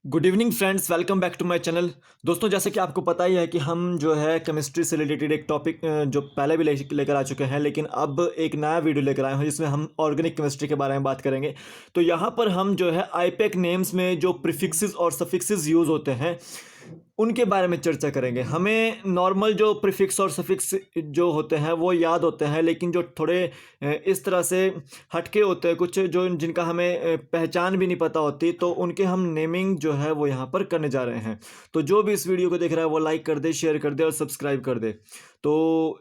Good evening friends, welcome back to my channel. दोस्तों, जैसे कि आपको पता ही है कि हम जो है केमिस्ट्री से रिलेटेड एक टॉपिक जो पहले भी लेकर आ चुके हैं, लेकिन अब एक नया वीडियो लेकर आए हैं जिसमें हम ऑर्गेनिक केमिस्ट्री के बारे में बात करेंगे। तो यहाँ पर हम जो है आईपैक नेम्स में जो प्रीफिक्सेस और सफिक्सेस यूज़ होते हैं उनके बारे में चर्चा करेंगे। हमें नॉर्मल जो प्रीफिक्स और सफिक्स जो होते हैं वो याद होते हैं, लेकिन जो थोड़े इस तरह से हटके होते हैं कुछ जो जिनका हमें पहचान भी नहीं पता होती, तो उनके हम नेमिंग जो है वो यहाँ पर करने जा रहे हैं। तो जो भी इस वीडियो को देख रहा है वो लाइक कर दे, शेयर कर दे और सब्सक्राइब कर दे। तो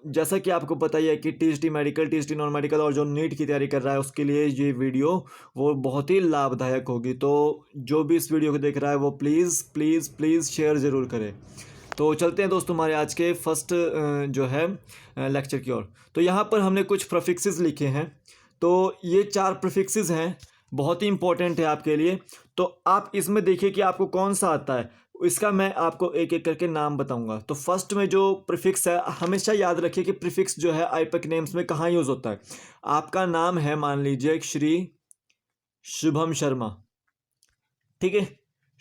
जैसा कि आपको पता ही है कि TST medical, TST non medical और जो नीट की तैयारी कर रहा है उसके लिए ये वीडियो वो बहुत ही लाभदायक होगी। तो जो भी इस वीडियो को देख रहा है वो प्लीज़ प्लीज़ प्लीज़ शेयर ज़रूर करें। तो चलते हैं दोस्तों हमारे आज के फर्स्ट जो है लेक्चर की ओर। तो यहाँ पर हमने कुछ प्रीफिक्सेस लिखे हैं। तो ये 4 प्रीफिक्सेस हैं, बहुत ही इंपॉर्टेंट है आपके लिए। तो आप इसमें देखिए कि आपको कौन सा आता है, इसका मैं आपको एक एक करके नाम बताऊंगा। तो फर्स्ट में जो प्रीफिक्स है, हमेशा याद रखिए कि प्रीफिक्स जो है आईपैक नेम्स में कहाँ यूज़ होता है। आपका नाम है, मान लीजिए श्री शुभम शर्मा, ठीक है,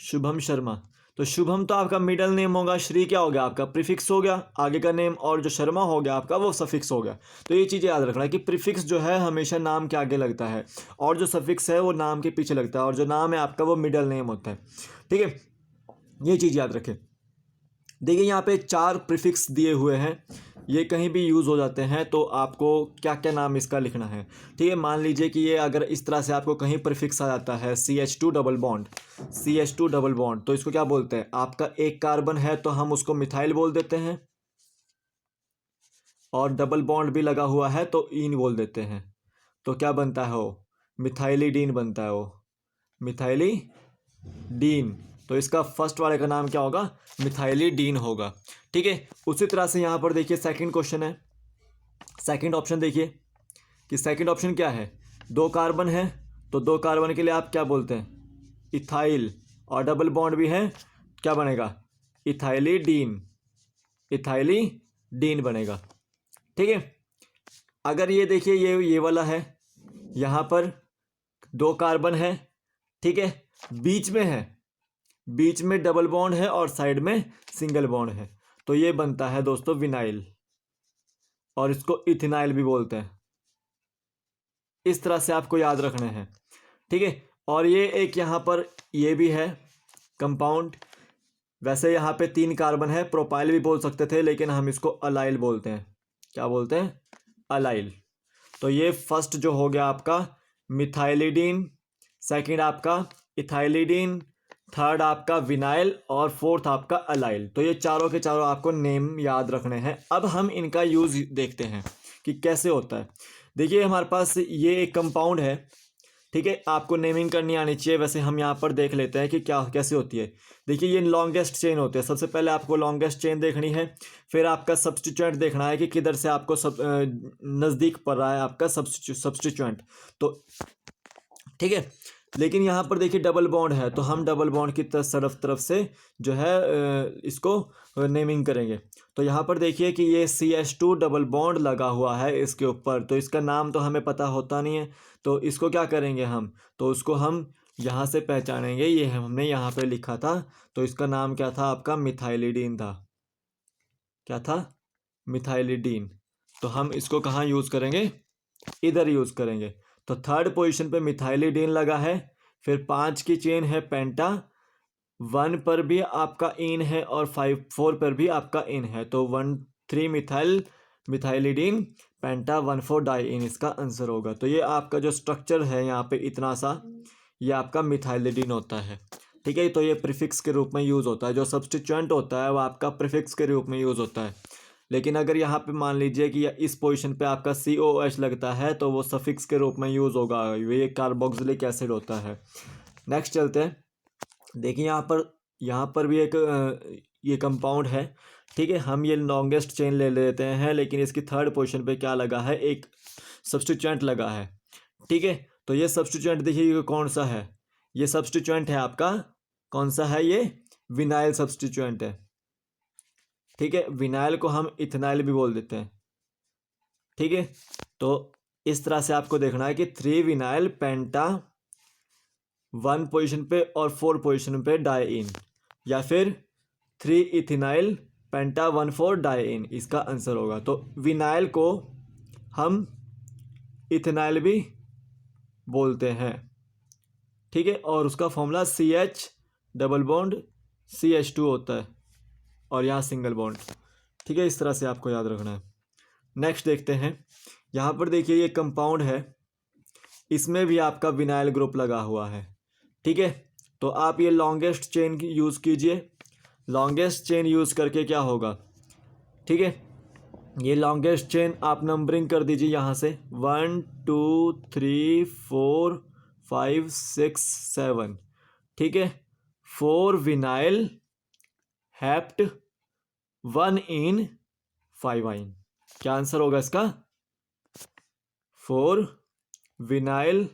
शुभम शर्मा। तो शुभम तो आपका मिडल नेम होगा, श्री क्या हो गया आपका प्रीफिक्स हो गया आगे का नेम, और जो शर्मा हो गया आपका वो सफिक्स हो गया। तो ये चीज़ याद रखना है कि प्रीफिक्स जो है हमेशा नाम के आगे लगता है और जो सफिक्स है वो नाम के पीछे लगता है, और जो नाम है आपका वो मिडल नेम होता है। ठीक है, ये चीज़ याद रखें। देखिए यहाँ पे 4 प्रीफिक्स दिए हुए हैं, ये कहीं भी यूज़ हो जाते हैं, तो आपको क्या क्या नाम इसका लिखना है। ठीक है, मान लीजिए कि ये अगर इस तरह से आपको कहीं प्रीफिक्स आ जाता है CH2 double bond, CH2 double bond, तो इसको क्या बोलते हैं, आपका एक कार्बन है तो हम उसको मिथाइल बोल देते हैं, और डबल बॉन्ड भी लगा हुआ है तो ईन बोल देते हैं। तो क्या बनता है वो, मिथाइलिडीन बनता है वो, मिथाइलिडीन। तो इसका फर्स्ट वाले का नाम क्या होगा, मिथाइलिडीन होगा। ठीक है, उसी तरह से यहाँ पर देखिए सेकंड क्वेश्चन है, सेकंड ऑप्शन देखिए कि सेकंड ऑप्शन क्या है, 2 कार्बन है तो 2 कार्बन के लिए आप क्या बोलते हैं, इथाइल, और डबल बॉन्ड भी है, क्या बनेगा, इथाइलिडीन, इथाइलिडीन बनेगा। ठीक है, अगर ये देखिए ये वाला है, यहाँ पर 2 कार्बन है, ठीक है, बीच में है, बीच में डबल बॉन्ड है और साइड में सिंगल बॉन्ड है, तो ये बनता है दोस्तों विनाइल, और इसको इथेनाइल भी बोलते हैं। इस तरह से आपको याद रखने हैं। ठीक है, और ये एक यहाँ पर ये भी है कंपाउंड, वैसे यहाँ पे 3 कार्बन है, प्रोपाइल भी बोल सकते थे लेकिन हम इसको अलाइल बोलते हैं। क्या बोलते हैं, अलाइल। तो ये फर्स्ट जो हो गया आपका मिथाइलिडीन, सेकंड आपका इथाइलिडीन, थर्ड आपका विनाइल, और फोर्थ आपका अलाइल। तो ये चारों के चारों आपको नेम याद रखने हैं। अब हम इनका यूज़ देखते हैं कि कैसे होता है। देखिए हमारे पास ये एक कंपाउंड है, ठीक है, आपको नेमिंग करनी आनी चाहिए। वैसे हम यहाँ पर देख लेते हैं कि क्या कैसे होती है। देखिए ये लॉन्गेस्ट चेन होते हैं, सबसे पहले आपको लॉन्गेस्ट चेन देखनी है, फिर आपका सब्स्टिट्यूएंट देखना है कि किधर से आपको सब नज़दीक पड़ रहा है आपका सब्स्टिट्यूएंट। तो ठीक है, लेकिन यहाँ पर देखिए डबल बॉन्ड है, तो हम डबल बॉन्ड की तरफ से जो है इसको नेमिंग करेंगे। तो यहाँ पर देखिए कि ये CH2 डबल बॉन्ड लगा हुआ है इसके ऊपर, तो इसका नाम तो हमें पता होता नहीं है, तो इसको क्या करेंगे हम, तो उसको हम यहाँ से पहचानेंगे। ये हमने यहाँ पे लिखा था, तो इसका नाम क्या था आपका, मिथाइलिडीन था। क्या था, मिथाइलिडीन। तो हम इसको कहाँ यूज़ करेंगे, इधर यूज़ करेंगे। तो थर्ड पोजीशन पे मिथाइलिडीन लगा है, फिर 5 की चेन है पेंटा, 1 पर भी आपका इन है और 4 पर भी आपका इन है, तो 1,3 मिथाइलिडीन पेंटा 1,4 डाई इन इसका आंसर होगा। तो ये आपका जो स्ट्रक्चर है यहाँ पे इतना सा, ये आपका मिथाइलिडीन होता है। ठीक है, तो ये प्रीफिक्स के रूप में यूज़ होता है, जो सब्स्टिट्यूएंट होता है वो आपका प्रीफिक्स के रूप में यूज़ होता है। लेकिन अगर यहाँ पे मान लीजिए कि इस पोजीशन पे आपका COH लगता है तो वो सफिक्स के रूप में यूज़ होगा, ये कार्बोक्सिलिक एसिड होता है। नेक्स्ट चलते हैं, देखिए यहाँ पर भी एक ये कंपाउंड है। ठीक है, हम ये लॉन्गेस्ट चेन ले लेते हैं, लेकिन इसकी थर्ड पोजीशन पे क्या लगा है, एक सब्स्टिट्यूएंट लगा है। ठीक है, तो ये सब्स्टिट्यूएंट देखिए कौन सा है, ये सब्स्टिट्यूएंट है आपका, कौन सा है ये, विनाइल सब्स्टिट्यूएंट है। ठीक है, विनाइल को हम इथेनाइल भी बोल देते हैं। ठीक है, तो इस तरह से आपको देखना है कि 3 विनाइल पेंटा 1 पोजीशन पे और 4 पोजीशन पे डाइइन, या फिर 3 इथिनाइल पेंटा 1,4 डाइइन इसका आंसर होगा। तो विनाइल को हम इथेनाइल भी बोलते हैं, ठीक है, और उसका formula CH double bond CH2 होता है और यहाँ सिंगल बॉन्ड, ठीक है। इस तरह से आपको याद रखना है। नेक्स्ट देखते हैं, यहाँ पर देखिए ये कंपाउंड है, इसमें भी आपका विनाइल ग्रुप लगा हुआ है, ठीक है। तो आप ये लॉन्गेस्ट चेन यूज़ कीजिए। लॉन्गेस्ट चेन यूज़ करके क्या होगा, ठीक है, ये लॉन्गेस्ट चेन आप नंबरिंग कर दीजिए यहाँ से 1 2 3 4 5 6 7, ठीक है। 4 विनाइल हैप्ट 1 इन 5 आइन, क्या आंसर होगा इसका? 4 विनाइल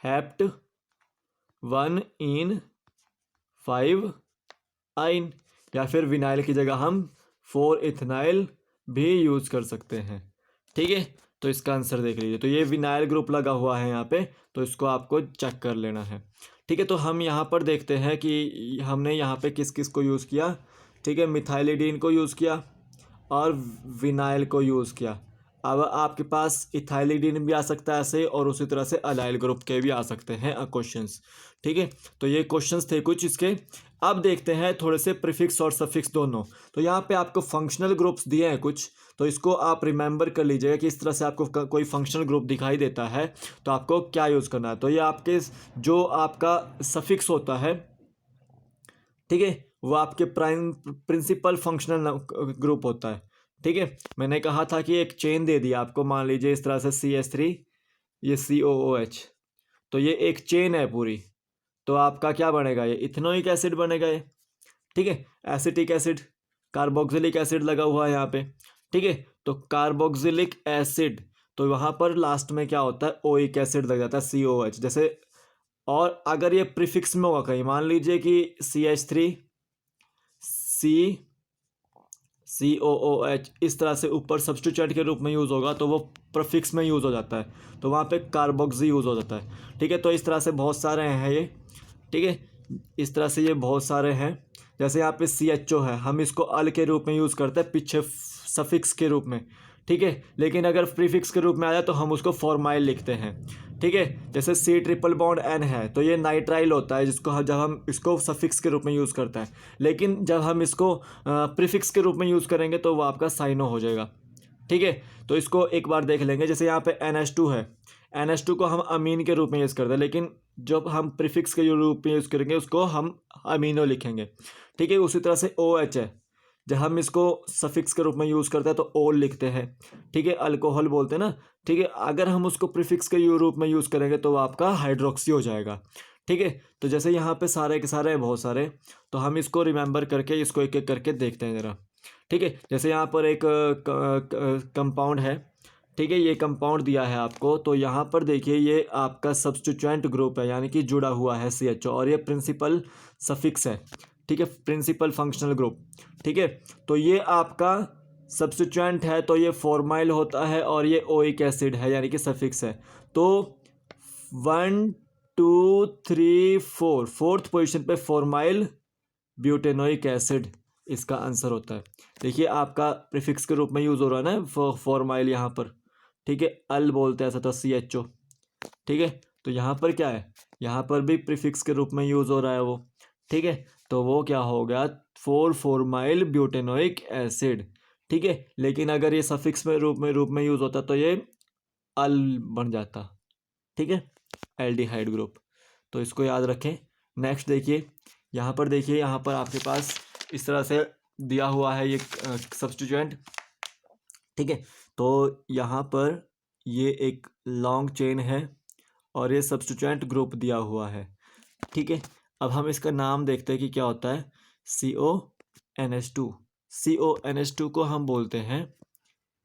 हैप्ट 1 इन 5 आइन, या फिर विनाइल की जगह हम 4 इथेनाइल भी यूज़ कर सकते हैं, ठीक है। तो इसका आंसर देख लीजिए, तो ये विनाइल ग्रुप लगा हुआ है यहाँ पे, तो इसको आपको चेक कर लेना है, ठीक है। तो हम यहाँ पर देखते हैं कि हमने यहाँ पे किस किस को यूज़ किया, ठीक है। मिथाइलिडीन को यूज़ किया और विनाइल को यूज़ किया। अब आपके पास इथाइलिडीन भी आ सकता है ऐसे, और उसी तरह से अलाइल ग्रुप के भी आ सकते हैं क्वेश्चंस, ठीक है। तो ये क्वेश्चंस थे कुछ इसके। अब देखते हैं थोड़े से प्रीफिक्स और सफिक्स दोनों। तो यहाँ पे आपको फंक्शनल ग्रुप्स दिए हैं कुछ, तो इसको आप रिमेंबर कर लीजिएगा कि इस तरह से आपको कोई फंक्शनल ग्रुप दिखाई देता है तो आपको क्या यूज़ करना है। तो ये आपके जो आपका सफिक्स होता है, ठीक है, वो आपके प्रिंसिपल फंक्शनल ग्रुप होता है, ठीक है। मैंने कहा था कि एक चेन दे दी आपको, मान लीजिए इस तरह से CH3, ये COOH, तो ये एक चेन है पूरी। तो आपका क्या बनेगा, ये इथेनोइक एसिड बनेगा ये, ठीक है। एसिटिक एसिड, कार्बोक्सिलिक एसिड लगा हुआ है यहाँ पे, ठीक है। तो कार्बोक्सिलिक एसिड, तो वहाँ पर लास्ट में क्या होता है, ओइक एसिड लग जाता है COH जैसे। और अगर ये प्रीफिक्स में होगा कहीं, मान लीजिए कि CH3 COOH इस तरह से ऊपर सब्स्टिट्यूएंट के रूप में यूज़ होगा, तो वो प्रीफिक्स में यूज़ हो जाता है, तो वहाँ पे कार्बोक्सी यूज़ हो जाता है, ठीक है। तो इस तरह से बहुत सारे हैं ये, ठीक है, इस तरह से ये बहुत सारे हैं। जैसे यहाँ पे CHO है, हम इसको अल के रूप में यूज़ करते हैं पीछे सफिक्स के रूप में, ठीक है। लेकिन अगर प्रीफिक्स के रूप में आ जाए तो हम उसको फॉर्माइल लिखते हैं, ठीक है। जैसे C ट्रिपल बॉन्ड N है, तो ये नाइट्राइल होता है, जिसको जब हम इसको सफिक्स के रूप में यूज़ करते हैं, लेकिन जब हम इसको प्रीफिक्स के रूप में यूज़ करेंगे तो वो आपका साइनो हो जाएगा, ठीक है। तो इसको एक बार देख लेंगे। जैसे यहाँ पे NH2 है, NH2 को हम अमीन के रूप में यूज़ करते हैं, लेकिन जब हम प्रीफिक्स के रूप में यूज़ करेंगे उसको हम अमीनो लिखेंगे, ठीक है। उसी तरह से OH है, जब हम इसको सफिक्स के रूप में यूज़ करते हैं तो ओल लिखते हैं, ठीक है, अल्कोहल बोलते हैं ना, ठीक है। अगर हम उसको प्रीफिक्स के रूप में यूज़ करेंगे तो आपका हाइड्रोक्सी हो जाएगा, ठीक है। तो जैसे यहाँ पे सारे के सारे बहुत सारे, तो हम इसको रिमेंबर करके इसको एक एक करके देखते हैं ज़रा, ठीक है। जैसे यहाँ पर एक कंपाउंड है, ठीक है, ये कंपाउंड दिया है आपको, तो यहाँ पर देखिए ये आपका सब्स्टिट्यूएंट ग्रुप है, यानी कि जुड़ा हुआ है CHO, और ये प्रिंसिपल सफिक्स है, ठीक है, प्रिंसिपल फंक्शनल ग्रुप, ठीक है। तो ये आपका सब्स्टिट्यूएंट है, तो ये फॉर्माइल होता है, और ये ओइक एसिड है यानी कि सफिक्स है। तो 1 2 3 4 फोर्थ पोजीशन पे फॉर्माइल ब्यूटेनोइक एसिड इसका आंसर होता है। देखिए आपका प्रीफिक्स के रूप में यूज़ हो रहा है ना फॉर्माइल यहाँ पर, ठीक है, अल बोलते हैं ऐसा, तो CHO, ठीक है। तो यहाँ पर क्या है, यहाँ पर भी प्रीफिक्स के रूप में यूज़ हो रहा है वो, ठीक है। तो वो क्या हो गया, 4 फॉर्माइल ब्यूटेनोइक एसिड, ठीक है। लेकिन अगर ये सफिक्स में रूप में यूज़ होता तो ये अल बन जाता, ठीक है, एल्डिहाइड ग्रुप। तो इसको याद रखें। नेक्स्ट देखिए, यहाँ पर देखिए, यहाँ पर आपके पास इस तरह से दिया हुआ है ये सब्स्टिट्यूएंट, ठीक है। तो यहाँ पर ये एक लॉन्ग चेन है और ये सब्स्टिट्यूएंट ग्रुप दिया हुआ है, ठीक है। अब हम इसका नाम देखते हैं कि क्या होता है, CONH2। CONH2 को हम बोलते हैं,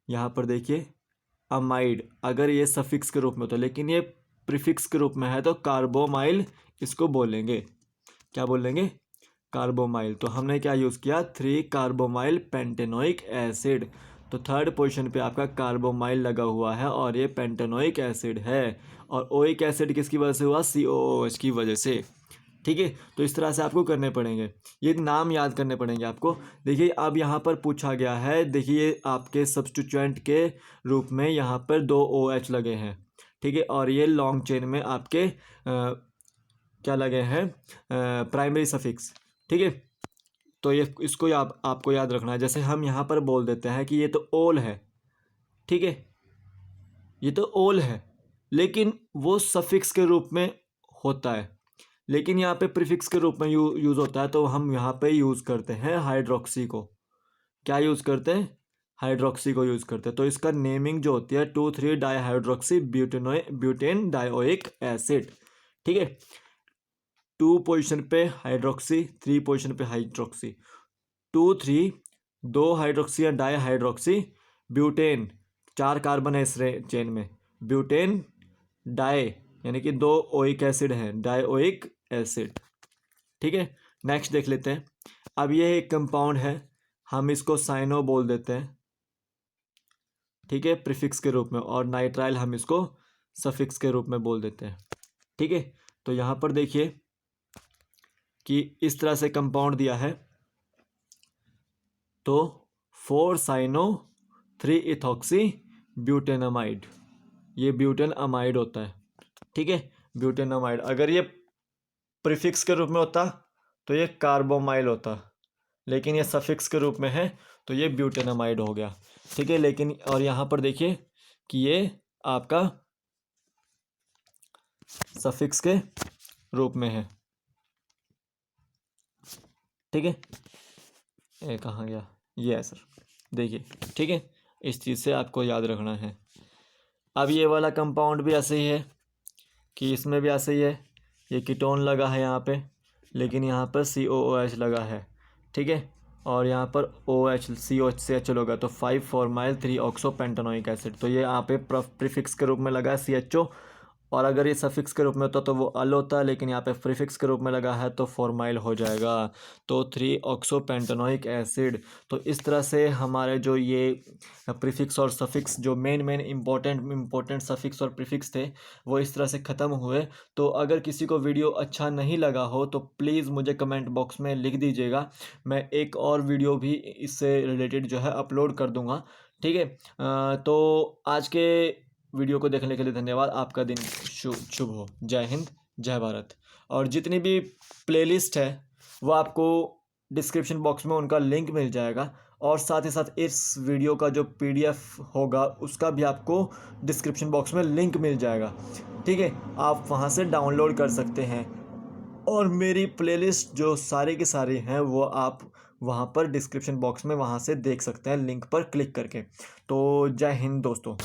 यहाँ पर देखिए, अमाइड, अगर ये सफिक्स के रूप में होता है, लेकिन ये प्रीफिक्स के रूप में है तो कार्बोमाइल इसको बोलेंगे। क्या बोलेंगे, कार्बोमाइल। तो हमने क्या यूज़ किया, 3 कार्बोमाइल पेंटेनोइक एसिड। तो थर्ड पोजीशन पे आपका कार्बोमाइल लगा हुआ है और ये पेंटेनोइक एसिड है, और ओइक एसिड किसकी वजह से हुआ, COOH की वजह से। ठीक है, तो इस तरह से आपको करने पड़ेंगे, ये नाम याद करने पड़ेंगे आपको। देखिए अब यहाँ पर पूछा गया है, देखिए आपके सब्स्टिट्यूएंट के रूप में यहाँ पर 2 OH लगे हैं। ठीक है, और ये लॉन्ग चेन में आपके क्या लगे हैं, प्राइमरी सफिक्स। ठीक है, तो ये इसको आपको याद रखना है। जैसे हम यहाँ पर बोल देते हैं कि ये तो ओल है, ठीक है, ये तो ओल है, लेकिन वो सफिक्स के रूप में होता है, लेकिन यहाँ पे प्रीफिक्स के रूप में यूज़ होता है। तो हम यहाँ पे यूज़ करते हैं हाइड्रोक्सी को। क्या यूज़ करते हैं, हाइड्रोक्सी को यूज़ करते हैं। तो इसका नेमिंग जो होती है 2,3 डाईहाइड्रोक्सी ब्यूटेन डायोइक एसिड। ठीक है, 2 पोजीशन पे हाइड्रोक्सी, 3 पोजीशन पे हाइड्रोक्सी, 2 3 2 हाइड्रोक्सी या डाईहाइड्रोक्सी ब्यूटेन, 4 कार्बन है इस चेन में, ब्यूटेन डाई यानी कि 2 ओइक एसिड हैं, डायोइक एसिड। ठीक है, नेक्स्ट देख लेते हैं। अब ये एक कंपाउंड है, हम इसको साइनो बोल देते हैं, ठीक है, प्रीफिक्स के रूप में, और नाइट्राइल हम इसको सफिक्स के रूप में बोल देते हैं। ठीक है, तो यहाँ पर देखिए कि इस तरह से कंपाउंड दिया है, तो 4 साइनो 3 इथॉक्सी ब्यूटेनामाइड, ये ब्यूटेन अमाइड होता है। ठीक है, ब्यूटेनामाइड। अगर ये प्रीफिक्स के रूप में होता तो ये कार्बोमाइल होता, लेकिन ये सफिक्स के रूप में है तो ये ब्यूटेनामाइड हो गया। ठीक है, लेकिन और यहाँ पर देखिए कि ये आपका सफिक्स के रूप में है। ठीक है, ये कहाँ गया, ये है सर, देखिए। ठीक है, इस चीज़ से आपको याद रखना है। अब ये वाला कंपाउंड भी ऐसे ही है कि इसमें भी ऐसे ही है, ये कीटोन लगा है यहाँ पे, लेकिन यहाँ पर COOH लगा है। ठीक है, और यहाँ पर OH COH से HL होगा, तो 5 फॉर्माइल 3 ऑक्सोपेंटानोइक एसिड। तो ये यहाँ पे प्रीफिक्स के रूप में लगा है CHO, और अगर ये सफिक्स के रूप में होता तो वो अल होता है, लेकिन यहाँ पे प्रीफिक्स के रूप में लगा है तो फॉर्माइल हो जाएगा, तो 3 ऑक्सोपेंटानोइक एसिड। तो इस तरह से हमारे जो ये प्रीफिक्स और सफिक्स, जो मेन इम्पोर्टेंट सफिक्स और प्रीफिक्स थे, वो इस तरह से ख़त्म हुए। तो अगर किसी को वीडियो अच्छा नहीं लगा हो तो प्लीज़ मुझे कमेंट बॉक्स में लिख दीजिएगा, मैं एक और वीडियो भी इससे रिलेटेड जो है अपलोड कर दूँगा। ठीक है, तो आज के वीडियो को देखने के लिए धन्यवाद। आपका दिन शुभ हो। जय हिंद, जय भारत। और जितनी भी प्लेलिस्ट है वो आपको डिस्क्रिप्शन बॉक्स में उनका लिंक मिल जाएगा, और साथ ही साथ इस वीडियो का जो PDF होगा उसका भी आपको डिस्क्रिप्शन बॉक्स में लिंक मिल जाएगा। ठीक है, आप वहां से डाउनलोड कर सकते हैं, और मेरी प्लेलिस्ट जो सारे के सारे हैं वो आप वहां पर डिस्क्रिप्शन बॉक्स में वहां से देख सकते हैं, लिंक पर क्लिक करके। तो जय हिंद दोस्तों।